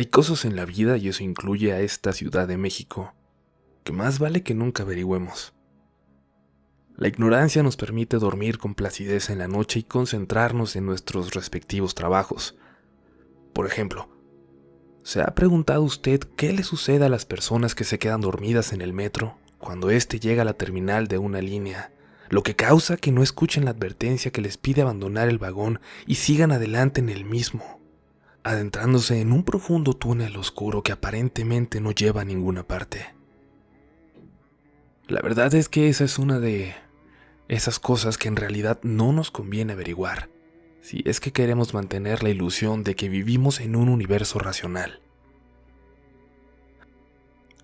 Hay cosas en la vida, y eso incluye a esta Ciudad de México, que más vale que nunca averigüemos. La ignorancia nos permite dormir con placidez en la noche y concentrarnos en nuestros respectivos trabajos. Por ejemplo, ¿se ha preguntado usted qué le sucede a las personas que se quedan dormidas en el metro cuando éste llega a la terminal de una línea, lo que causa que no escuchen la advertencia que les pide abandonar el vagón y sigan adelante en el mismo, adentrándose en un profundo túnel oscuro que aparentemente no lleva a ninguna parte? La verdad es que esa es una de esas cosas que en realidad no nos conviene averiguar, si es que queremos mantener la ilusión de que vivimos en un universo racional.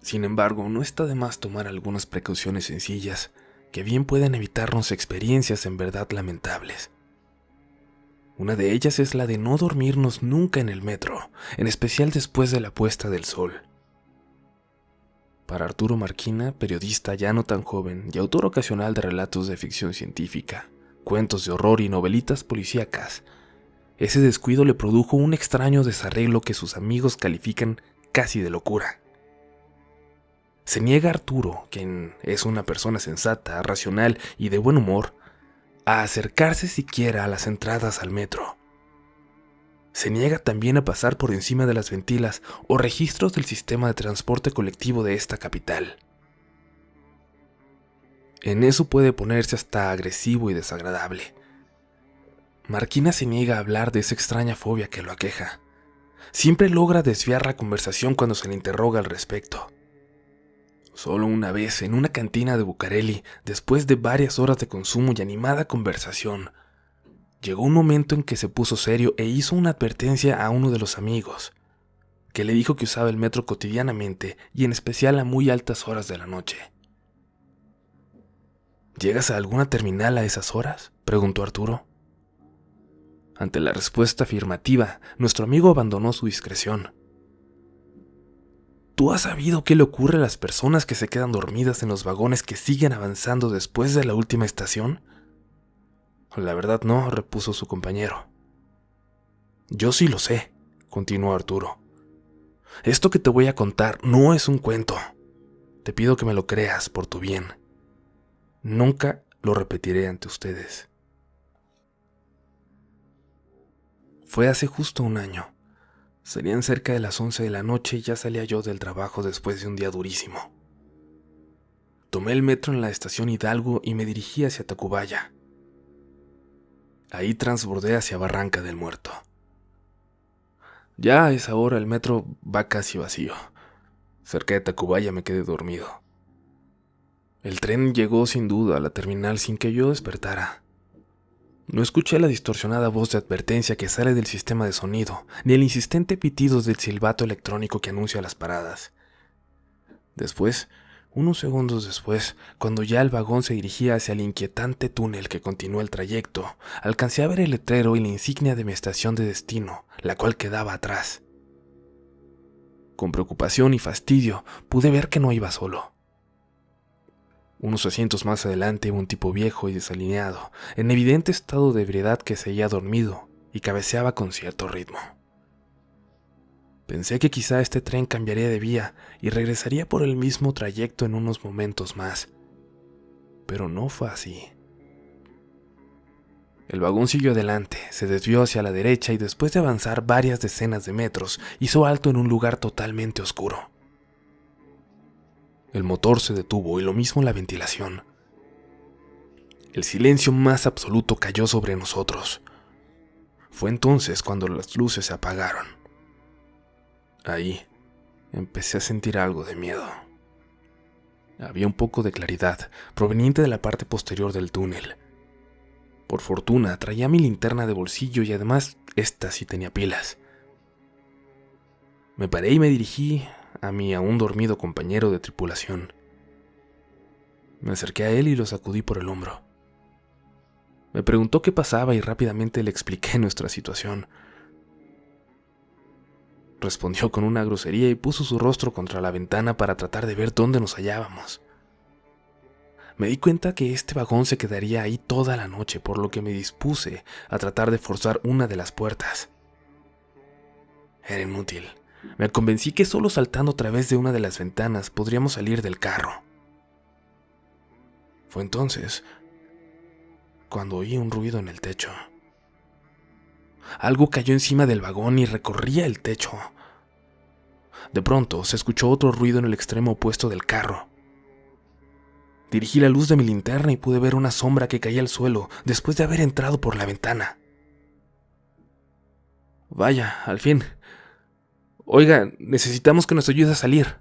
Sin embargo, no está de más tomar algunas precauciones sencillas que bien pueden evitarnos experiencias en verdad lamentables. Una de ellas es la de no dormirnos nunca en el metro, en especial después de la puesta del sol. Para Arturo Marquina, periodista ya no tan joven y autor ocasional de relatos de ficción científica, cuentos de horror y novelitas policíacas, ese descuido le produjo un extraño desarreglo que sus amigos califican casi de locura. Se niega Arturo, quien es una persona sensata, racional y de buen humor, a acercarse siquiera a las entradas al metro. Se niega también a pasar por encima de las ventilas o registros del sistema de transporte colectivo de esta capital. En eso puede ponerse hasta agresivo y desagradable. Marquina se niega a hablar de esa extraña fobia que lo aqueja. Siempre logra desviar la conversación cuando se le interroga al respecto. Solo una vez, en una cantina de Bucareli, después de varias horas de consumo y animada conversación, llegó un momento en que se puso serio e hizo una advertencia a uno de los amigos, que le dijo que usaba el metro cotidianamente y en especial a muy altas horas de la noche. ¿Llegas a alguna terminal a esas horas?, preguntó Arturo. Ante la respuesta afirmativa, nuestro amigo abandonó su discreción. ¿Tú has sabido qué le ocurre a las personas que se quedan dormidas en los vagones que siguen avanzando después de la última estación? La verdad no, repuso su compañero. Yo sí lo sé, continuó Arturo. Esto que te voy a contar no es un cuento. Te pido que me lo creas por tu bien. Nunca lo repetiré ante ustedes. Fue hace justo un año. Serían cerca de las 11 de la noche y ya salía yo del trabajo después de un día durísimo. Tomé el metro en la estación Hidalgo y me dirigí hacia Tacubaya. Ahí transbordé hacia Barranca del Muerto. Ya a esa hora el metro va casi vacío. Cerca de Tacubaya me quedé dormido. El tren llegó sin duda a la terminal sin que yo despertara. No escuché la distorsionada voz de advertencia que sale del sistema de sonido, ni el insistente pitido del silbato electrónico que anuncia las paradas. Después, unos segundos después, cuando ya el vagón se dirigía hacia el inquietante túnel que continúa el trayecto, alcancé a ver el letrero y la insignia de mi estación de destino, la cual quedaba atrás. Con preocupación y fastidio, pude ver que no iba solo. Unos asientos más adelante, un tipo viejo y desalineado, en evidente estado de ebriedad que seguía dormido y cabeceaba con cierto ritmo. Pensé que quizá este tren cambiaría de vía y regresaría por el mismo trayecto en unos momentos más, pero no fue así. El vagón siguió adelante, se desvió hacia la derecha y después de avanzar varias decenas de metros, hizo alto en un lugar totalmente oscuro. El motor se detuvo y lo mismo la ventilación. El silencio más absoluto cayó sobre nosotros. Fue entonces cuando las luces se apagaron. Ahí empecé a sentir algo de miedo. Había un poco de claridad proveniente de la parte posterior del túnel. Por fortuna traía mi linterna de bolsillo y además esta sí tenía pilas. Me paré y me dirigí a mi aún dormido compañero de tripulación. Me acerqué a él y lo sacudí por el hombro. Me preguntó qué pasaba y rápidamente le expliqué nuestra situación. Respondió con una grosería y puso su rostro contra la ventana para tratar de ver dónde nos hallábamos. Me di cuenta que este vagón se quedaría ahí toda la noche, por lo que me dispuse a tratar de forzar una de las puertas. Era inútil. Me convencí que solo saltando a través de una de las ventanas podríamos salir del carro. Fue entonces cuando oí un ruido en el techo. Algo cayó encima del vagón y recorría el techo. De pronto se escuchó otro ruido en el extremo opuesto del carro. Dirigí la luz de mi linterna y pude ver una sombra que caía al suelo después de haber entrado por la ventana. Vaya, al fin. Oiga, necesitamos que nos ayude a salir.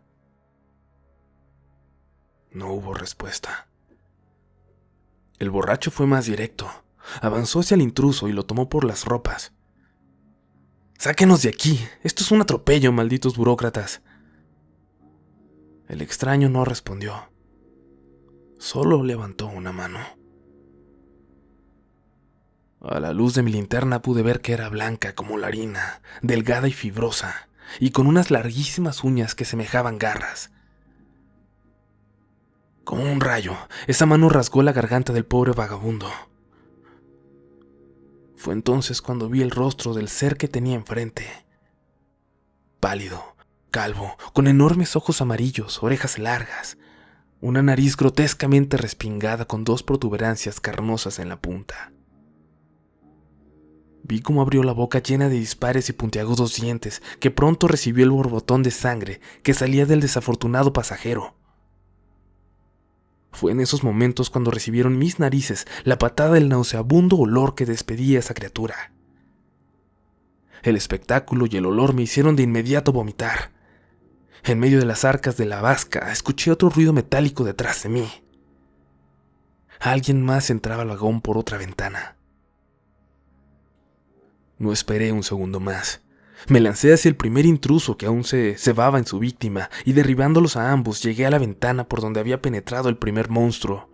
No hubo respuesta. El borracho fue más directo. Avanzó hacia el intruso y lo tomó por las ropas. ¡Sáquenos de aquí! Esto es un atropello, malditos burócratas. El extraño no respondió. Solo levantó una mano. A la luz de mi linterna pude ver que era blanca como la harina, delgada y fibrosa, y con unas larguísimas uñas que semejaban garras. Como un rayo, esa mano rasgó la garganta del pobre vagabundo. Fue entonces cuando vi el rostro del ser que tenía enfrente. Pálido, calvo, con enormes ojos amarillos, orejas largas, una nariz grotescamente respingada con 2 protuberancias carnosas en la punta. Vi cómo abrió la boca llena de dispares y puntiagudos dientes, que pronto recibió el borbotón de sangre que salía del desafortunado pasajero. Fue en esos momentos cuando recibieron mis narices la patada del nauseabundo olor que despedía esa criatura. El espectáculo y el olor me hicieron de inmediato vomitar. En medio de las arcas de la vasca escuché otro ruido metálico detrás de mí. Alguien más entraba al vagón por otra ventana. No esperé un segundo más. Me lancé hacia el primer intruso que aún se cebaba en su víctima y derribándolos a ambos llegué a la ventana por donde había penetrado el primer monstruo.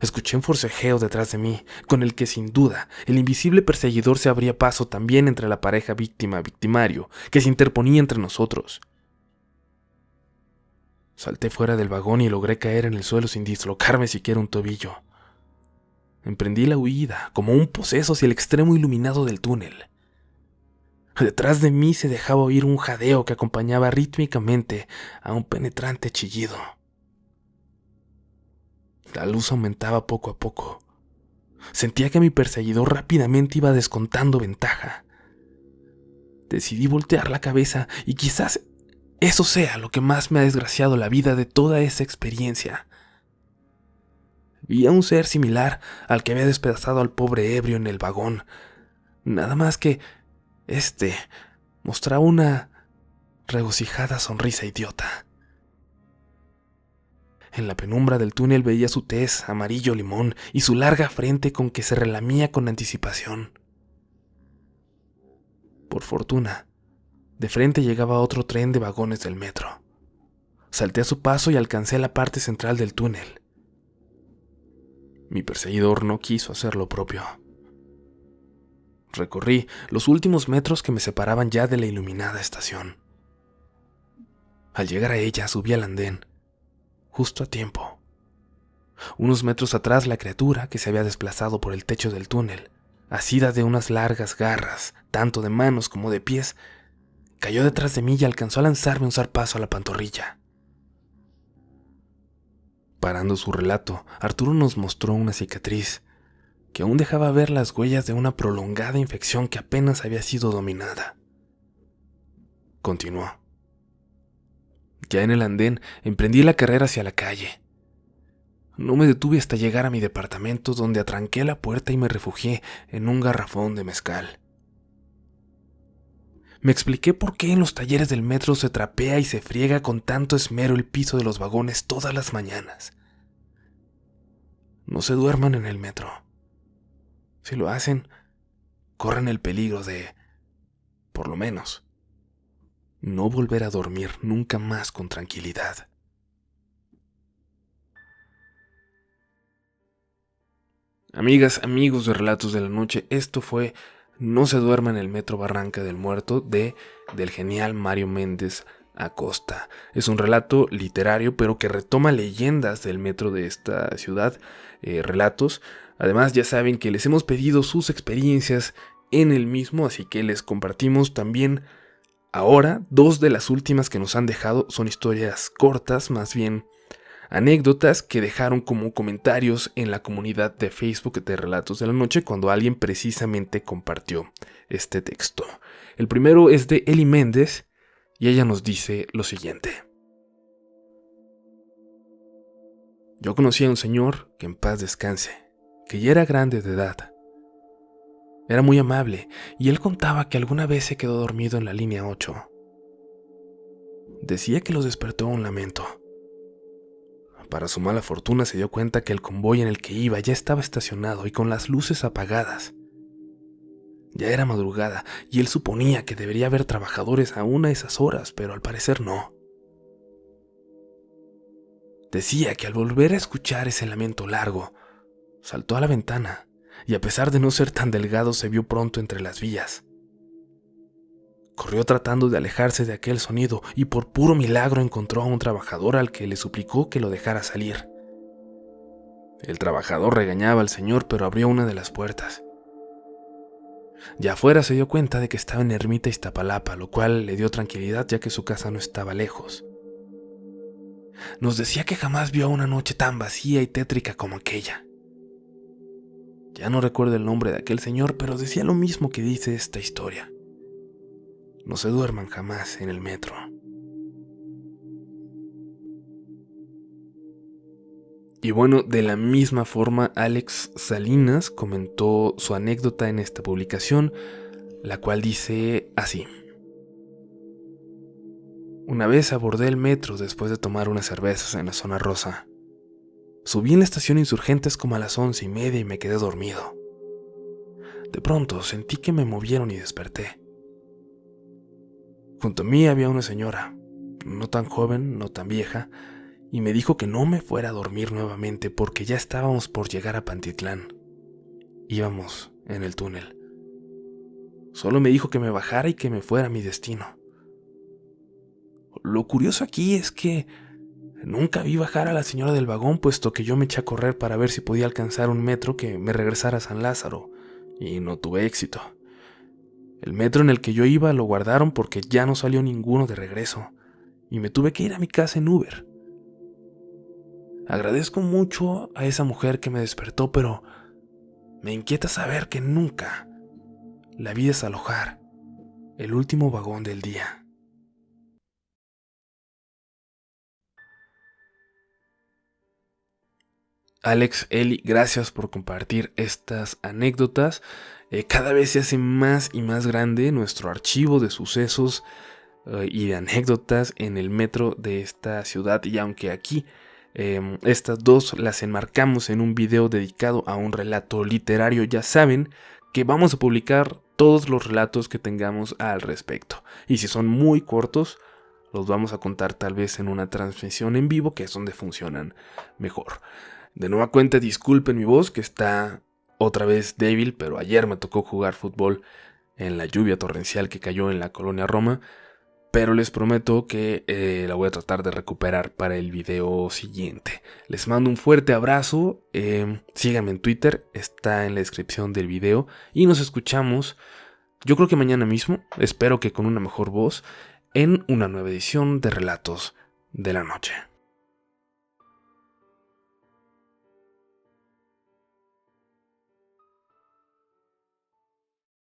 Escuché un forcejeo detrás de mí, con el que sin duda el invisible perseguidor se abría paso también entre la pareja víctima-victimario que se interponía entre nosotros. Salté fuera del vagón y logré caer en el suelo sin dislocarme siquiera un tobillo. Emprendí la huida como un poseso hacia el extremo iluminado del túnel. Detrás de mí se dejaba oír un jadeo que acompañaba rítmicamente a un penetrante chillido. La luz aumentaba poco a poco. Sentía que mi perseguidor rápidamente iba descontando ventaja. Decidí voltear la cabeza y quizás eso sea lo que más me ha desgraciado la vida de toda esa experiencia. Vi a un ser similar al que había despedazado al pobre ebrio en el vagón, nada más que mostraba una regocijada sonrisa idiota. En la penumbra del túnel veía su tez amarillo limón y su larga frente con que se relamía con anticipación. Por fortuna, de frente llegaba otro tren de vagones del metro. Salté a su paso y alcancé la parte central del túnel. Mi perseguidor no quiso hacer lo propio. Recorrí los últimos metros que me separaban ya de la iluminada estación. Al llegar a ella subí al andén, justo a tiempo. Unos metros atrás la criatura, que se había desplazado por el techo del túnel, asida de unas largas garras, tanto de manos como de pies, cayó detrás de mí y alcanzó a lanzarme un zarpazo a la pantorrilla. Parando su relato, Arturo nos mostró una cicatriz que aún dejaba ver las huellas de una prolongada infección que apenas había sido dominada. Continuó. Ya en el andén, emprendí la carrera hacia la calle. No me detuve hasta llegar a mi departamento, donde atranqué la puerta y me refugié en un garrafón de mezcal. Me expliqué por qué en los talleres del metro se trapea y se friega con tanto esmero el piso de los vagones todas las mañanas. No se duerman en el metro. Si lo hacen, corren el peligro de, por lo menos, no volver a dormir nunca más con tranquilidad. Amigas, amigos de Relatos de la Noche, esto fue No se duerma en el metro Barranca del Muerto del genial Mario Méndez Acosta. Es un relato literario, pero que retoma leyendas del metro de esta ciudad, relatos. Además, ya saben que les hemos pedido sus experiencias en el mismo, así que les compartimos también Ahora, 2 de las últimas que nos han dejado son historias cortas, más bien anécdotas que dejaron como comentarios en la comunidad de Facebook de Relatos de la Noche cuando alguien precisamente compartió este texto. El primero es de Eli Méndez y ella nos dice lo siguiente. Yo conocí a un señor, que en paz descanse, que ya era grande de edad. Era muy amable y él contaba que alguna vez se quedó dormido en la línea 8. Decía que lo despertó un lamento. Para su mala fortuna se dio cuenta que el convoy en el que iba ya estaba estacionado y con las luces apagadas. Ya era madrugada y él suponía que debería haber trabajadores aún a esas horas, pero al parecer no. Decía que al volver a escuchar ese lamento largo, saltó a la ventana y a pesar de no ser tan delgado se vio pronto entre las vías. Corrió tratando de alejarse de aquel sonido y por puro milagro encontró a un trabajador al que le suplicó que lo dejara salir. El trabajador regañaba al señor, pero abrió una de las puertas. Ya afuera se dio cuenta de que estaba en Ermita Iztapalapa, lo cual le dio tranquilidad ya que su casa no estaba lejos. Nos decía que jamás vio una noche tan vacía y tétrica como aquella. Ya no recuerdo el nombre de aquel señor, pero decía lo mismo que dice esta historia. No se duerman jamás en el metro. Y bueno, de la misma forma, Alex Salinas comentó su anécdota en esta publicación, la cual dice así. Una vez abordé el metro después de tomar unas cervezas en la zona rosa. Subí en la estación Insurgentes como a las 11:30 y me quedé dormido. De pronto sentí que me movieron y desperté. Junto a mí había una señora, no tan joven, no tan vieja, y me dijo que no me fuera a dormir nuevamente porque ya estábamos por llegar a Pantitlán. Íbamos en el túnel. Solo me dijo que me bajara y que me fuera a mi destino. Lo curioso aquí es que nunca vi bajar a la señora del vagón, puesto que yo me eché a correr para ver si podía alcanzar un metro que me regresara a San Lázaro, y no tuve éxito. El metro en el que yo iba lo guardaron porque ya no salió ninguno de regreso, y me tuve que ir a mi casa en Uber. Agradezco mucho a esa mujer que me despertó, pero me inquieta saber que nunca la vi desalojar el último vagón del día. Alex, Eli, gracias por compartir estas anécdotas. Cada vez se hace más y más grande nuestro archivo de sucesos y de anécdotas en el metro de esta ciudad. Y aunque aquí estas dos las enmarcamos en un video dedicado a un relato literario, ya saben que vamos a publicar todos los relatos que tengamos al respecto. Y si son muy cortos, los vamos a contar tal vez en una transmisión en vivo, que es donde funcionan mejor. De nueva cuenta, disculpen mi voz, que está otra vez débil, pero ayer me tocó jugar fútbol en la lluvia torrencial que cayó en la colonia Roma, pero les prometo que la voy a tratar de recuperar para el video siguiente. Les mando un fuerte abrazo, síganme en Twitter, está en la descripción del video, y nos escuchamos, yo creo que mañana mismo, espero que con una mejor voz, en una nueva edición de Relatos de la Noche.